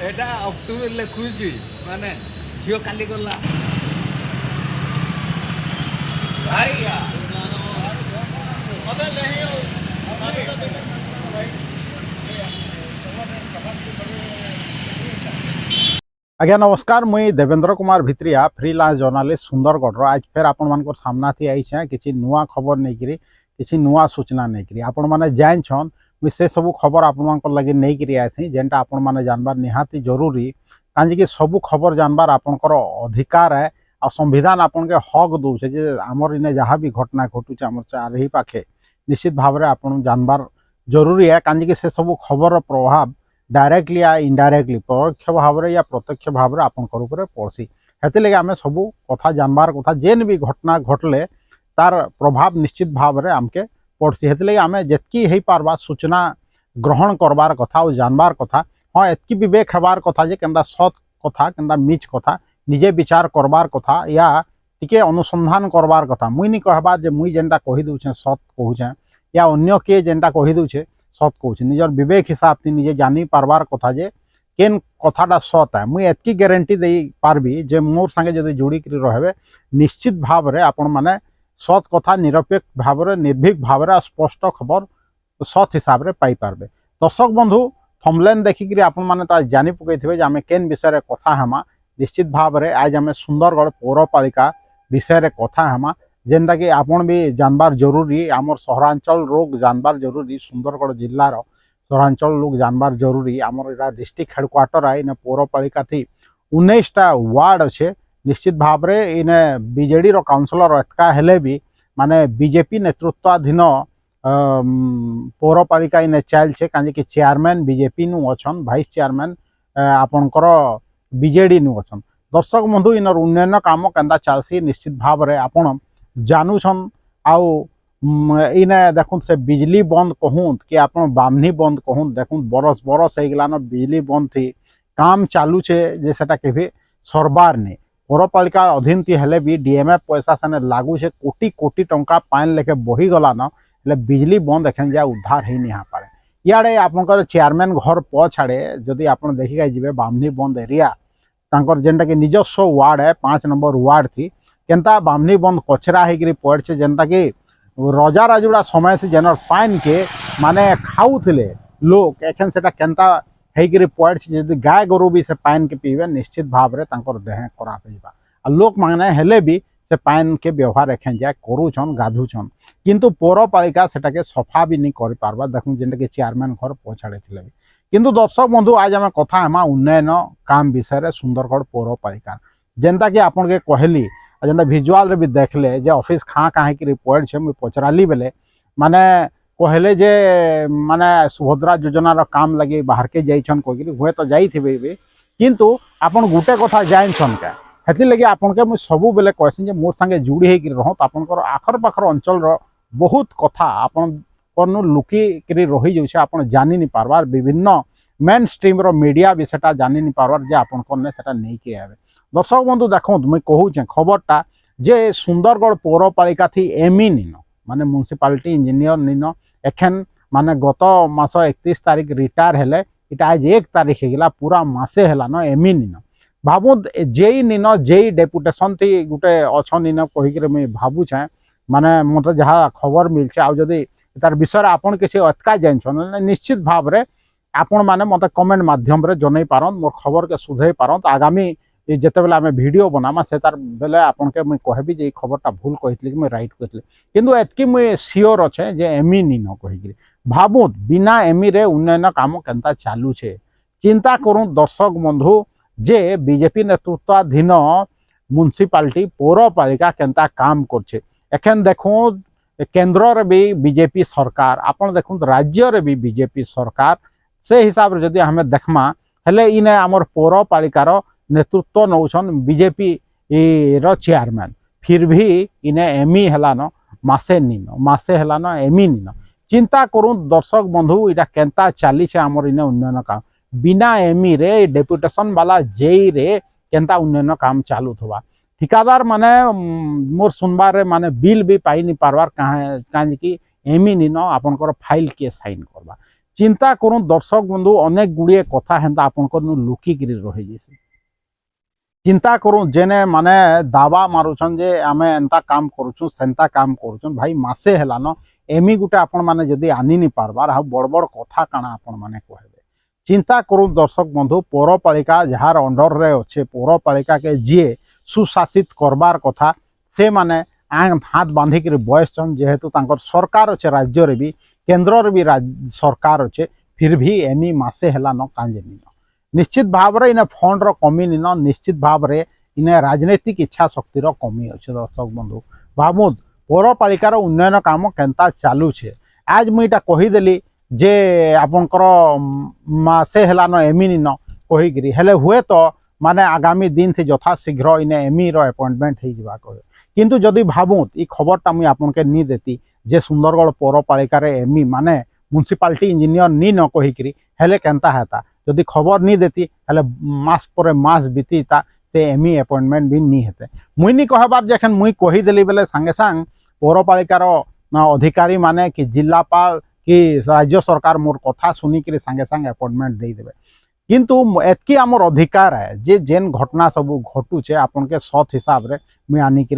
এটা অক্টোবর লেখুছি মানে ঝিও কালি গলা आज्ञा नमस्कार मुई देवेंद्र कुमार भित्रिया फ्रीलांस जर्नालिस्ट सुंदरगढ़ आज फिर आपण मान सामना थी आई किसी नुआ खबर नहीं किसी नुआ सूचना नहीं आपण मैंने जान मुई से सब खबर आपण लगे नहीं आसी जेनटा आपण मैंने जानबार निहाती जरूरी कहीं सब खबर जानबार आपणकर अधिकार है आ संविधान आपन के हक दूचे जे आमर इने जहाँ भी घटना घटुचे आम चारि पाखे निश्चित भाव में आपन जानबार जरूरी है कहीं से सब खबर प्रभाव डायरेक्टली या इनडायरेक्टली परोक्ष भाव में या प्रत्यक्ष भाव में आपन ऊपर पड़सी हेतिलगे आम सब कथा जानबार कथा जेन भी घटना घटले तार प्रभाव निश्चित भाव में आमके पड़सी हेतिलगे आम जेतकी हो पार्बा सूचना ग्रहण करबार कथा और जानबार कथा हाँ एतकी विवेक हबार कथा जे केनता सत कथा केनता मिछ कथा निजे विचार करबार कथा या टिके अनुसंधान करबार कथा मुई नहीं कहबार जे मुई जेनटा कही दूचे सत कहूचे या अन्य किए जेनटा कही दूचे सत कहूचे निजर विवेक हिसाब से निजे जानी पारबार कथा जे केन कथाटा सत है मुई एतकी गारंटी दे पारबी जे मोर संगे जदि जोड़ी रहे निश्चित भाव में आपण माने सत कथा निरपेक्ष भाव में निर्भीक भाव में स्पष्ट खबर सत हिसाब से पाई पारबे। दर्शक बंधु थंबनेल देखिक आपण माने ता जानी पकईथिबे जे आमे केन विषय कथा हेमा निश्चित भाव में आज आम सुंदरगढ़ पौरपालिका विषय कथा हेमा जेनटा कि आपन भी जानबार जरूरी आमर सहरांचल लोग जानबार जरूरी सुंदरगढ़ जिलार सहरांचल लोग जानबार जरूरी आमर इटा डिस्ट्रिक्ट हेडक्वार्टर है इन पौरपालिका थी 19टा वार्ड अच्छे निश्चित भाव में इन बीजेडी रो काउंसिलर एतका हेले भी माने बीजेपी नेतृत्वाधीन पौरपालिका इन चलছে कहीं कि चेयरमैन बीजेपी नु अछन वाइस चेयरमैन आपनकर बीजेडी नु अछन। दर्शक बंधु इनर उन्नयन काम केंदा चलसी निश्चित भाव में आपन जानूछन आउ इने देखुन से बिजली बंद कहूँ कि आप बामनी बंद कहूँ देखुन बरस बरस हो गलान बिजली बंद थी काम चालू छे जे सेटा केभी सरबार नहीं पौरपालिका अधीन थी हेले भी डीएमएफ पैसा से लागू छे कोटी कोटी टंका पाइन लेके बही गलान हेले बिजली बंद एखन जा उद्धार ही नहीं पारे इे आपंकर चेयरमैन घर पछाड़े जदि आप देखिक जी बामनी बंद एरिया तांकर जेनटा कि निजस्व वार्ड है 5 नंबर वार्ड थी केनता बामनी बंद कचरा होकर पड़े जेनता कि रजा राजुड़ा समय से जेनर पाइन के माने खाऊले लोग एखन से केनता होकर पड़े जदि गाय गोरु भी से पाइन के पीबे निश्चित भाव में तांकर देह खराब हो लोक माने हेले भी से पाइन के व्यवहार एखन जाए करूछन गाधुछन किंतु पौरपालिका सेटाके सफा भी नहीं कर पारबा देखुन जेनटा कि चेयरमैन घर पछाड़े थिले भी किंतु दर्शक बंधु आज आम कथा हेमा उन्नयन काम विषय सुंदरगढ़ पौरपालिका जेनता कि आपन के कहली जेनता भिजुआल रे भी देखले जे ऑफिस खाँ कहाँ की पड़ छे मुझे पचराली बेले माने कहले जे माने सुभद्रा योजना रो काम लगे बाहर के जाइछन कहकि हुए तो जाइथिबे भी किंतु आपन गुटे कथा जाइछन के हेति लगे आपन के मुझे सबु बेले कहसी जे मोर संगे जुड़ी होकर रह आपनकर आखर पाखर अंचल रो बहुत कथा आपन लुकिक रही जाऊे आप जानी नहीं पार्बार विभिन्न मेन स्ट्रीम रो मीडिया भी सेटा जानी नहीं पार्बार जे आपन कने सेटा नहीं के आवे। दर्शक बंधु देखो मुझे कहूचे खबरटा जे सुंदरगढ़ पौरपालिका थी एमई निन माने म्युनिसिपालिटी इंजीनियर निन एखन माने गत मास 31 तारिख रिटायर हेले इटा आज 1 तारिख होगा पूरा मसे है न एमई निन भावु जेई निन जेई डेपुटेशन थी गोटे अच्छन निन कहीकि मुझे भावुचे माने मत जहाँ खबर मिलছে आ जदि तार विषय आपन किसी अटका जान निश्चित भाव में आपण मैंने मत कमेंट माध्यम रे जन पारन मोर खबर के सुधे पारन तो आगामी जिते बेले आम वीडियो बनामा से तार बेले आपन के मुझे कहबी जे खबरटा भूल कही कि राइट कही किंतु एतकी मुझे सियोर अच्छे जे एमई निन कहीकि भावु बिना एमई रे उन्नयन काम केनता चालू छे चिंता करूँ दर्शक बंधु जे बीजेपी नेतृत्वाधीन म्युनिसिपालिटी पौरपालिका केनता काम करछे एखन देखूँ केन्द्र रे भी बीजेपी सरकार आपन देखुं राज्य रे भी बीजेपी सरकार से हिसाब रे जदि हमें देखमा हेले इने आमर पौरपालिकार नेतृत्व नौछन बीजेपी रो चेयरमैन फिर भी इने एमई हेलान मासे हेलान एमई निन चिंता करूँ दर्शक बंधु इटा केंता चली आमर इने उन्नयन काम बिना एमी रे डेपुटेशन वाला जेई रे केंता उन्नयन काम चालू थवा ठिकादार माने मोर सुनबार माने बिल भी पाई नहीं पारबार कहाँ कि एमी निन आपनकर फाइल किए साइन करवा चिंता करूँ दर्शक बंधु अनेक गुड़िए कथा हेन्ता आपनकर लुकिक रही जैसे चिंता करूँ जेने माने दावा मारुछन जे आमे एंता काम करूछुं सेंता काम करूछुं भाई मासे हेलान एमी गुटे आपण माने जदि आनी नहीं पारबार आ बड़ बड़ कथा काना आपण माने कहबे चिंता करूँ दर्शक बंधु पौरपालिका जार अंडर रे अच्छे पौरपालिका के जीए सुशासित करबार कथा से माने हाथ बांधिक बयसन जेहेतु तांकर सरकार अच्छे राज्य रे भी केन्द्र रे भी सरकार अच्छे फिर भी एमी मासे हेलान कांजे निन निश्चित भाव रे इने फंड रो कमी निन निश्चित भाव रे इने राजनीतिक इच्छा शक्ति रो कमी अच्छे दर्शक बंधु भावुद पौरपालिकार उन्नयन काम केंता चालू छे आज मुईटा कहीदेली जे आपनकर मासे हेलान एमी निन कहीकि हेले हुए तो माने आगामी दिन से यथाशीघ्र इने एमी रो अपॉइंटमेंट हो जावा कहे किंतु जदि भावुत ई खबरटा मुई आपनके नी देती जे सुंदरगढ़ पौरपालिकार एमी माने म्युनिसिपालिटी इंजीनियर नी न कहीकि हेले केंता हेता जदि खबर नी देती हेले मास पर मास बीतीता से एमी अपॉइंटमेंट भी नी हेते मुई नी कहबार जखन मुई कहीदेली बेले सांगे सांग पौरपालिकार अधिकारी माने कि जिलापाल कि राज्य सरकार मोर कथा सुनिक सांगे सांगे अपॉइंटमेंट दे देबे किंतु एतकी आमर अधिकार है जे जेन घटना सब घटुचे आपन के सत हिसाब रे मुई आनिक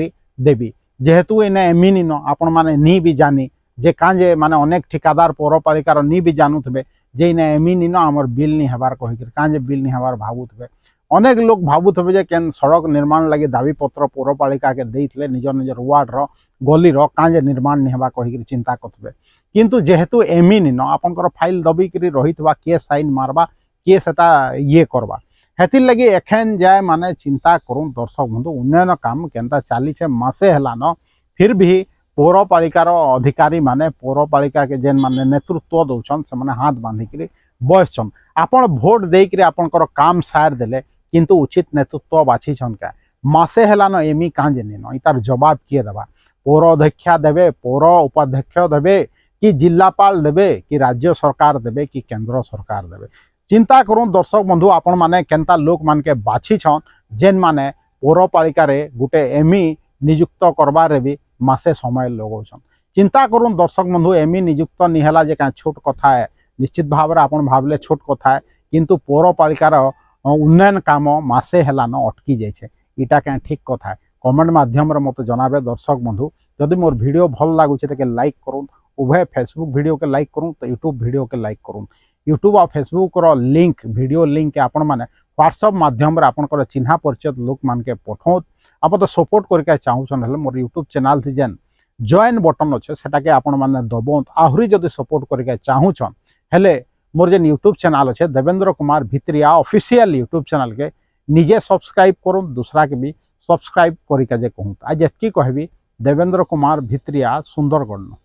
देवी जेहेतु इने एमी निन आपण माने नी भी जानी जे कांजे माने अनेक ठिकादार पौरपालिकार नी भी जानुथबे जे इने एमी निन आमर बिल नी हेबार कहिक कांजे बिल नी हेबार भावुथबे अनेक लोग भावुथबे जे केन सड़क निर्माण लगे दाबी पत्र पौरपालिका के देइथले निजर निजर वार्ड रो गली रो कांजे निर्माण नी हेबा कहिक चिंता करथबे किंतु जेहेतु एमी निन आपनकर फाइल दबिक रहिथबा के साइन मारबा के सेता ये करबा हेतिर लगी एखन जाए माने चिंता करूँ दर्शक बंधु उन्नयन काम केंता चली छे मासे हेलान फिर भी पौरपालिकार अधिकारी माने पौरपालिका के जेन माने नेतृत्व दौछन से माने हाथ बांधिक बयसन आपण भोट देकर आपनकर काम सार देले किंतु उचित नेतृत्व बाछीछन का मासे हेलान एमी कांजे निन इतार जवाब किए देबा पौर अध्यक्षा देबे पौर उपाध्यक्ष देबे कि जिलापाल देबे कि राज्य सरकार देबे कि केंद्र सरकार देबे चिंता करूँ दर्शक बंधु आपण माने केंता लोक मान के बाछी छन जेन माने पौरपालिका रे गुटे एमी नियुक्त करबारे भी मासे समय लगौछन चिंता करूँ दर्शक बंधु एमी नियुक्त निहला जे का छोट कथा है निश्चित भाव रे आपण भावले छोट कथा है किंतु पौरपालिकार उन्नयन काम मासे हेलान अटकी जाय छे इटा क्या ठीक कथा है कमेंट माध्यम रे मते जनाबे दर्शक बंधु जदि मोर वीडियो भल लागुचे तो लाइक करूँ उभय फेसबुक वीडियो के लाइक करूँ तो यूट्यूब वीडियो के लाइक करूँ यूट्यूब और फेसबुक रो लिंक वीडियो लिंक आपण माने व्हाट्सएप माध्यम रे आपनकर चिन्हा परिचित लोक मान के पठौत आप तो सपोर्ट करके चाहूछन हेले मोर यूट्यूब चैनल थी जेन जॉइन बटन अच्छे सेटा के आपण माने दबोत आहुरी जदि सपोर्ट करके चाहूछन हेले मोर जेन यूट्यूब चैनल अच्छे Devendra Kumar Bhitriya official YouTube channel के निजे सब्सक्राइब करूँ दूसरा के भी सब्सक्राइब करके जे कहूँ आज एतकी कहबी देवेंद्र कुमार भित्रिया सुंदरगढ़।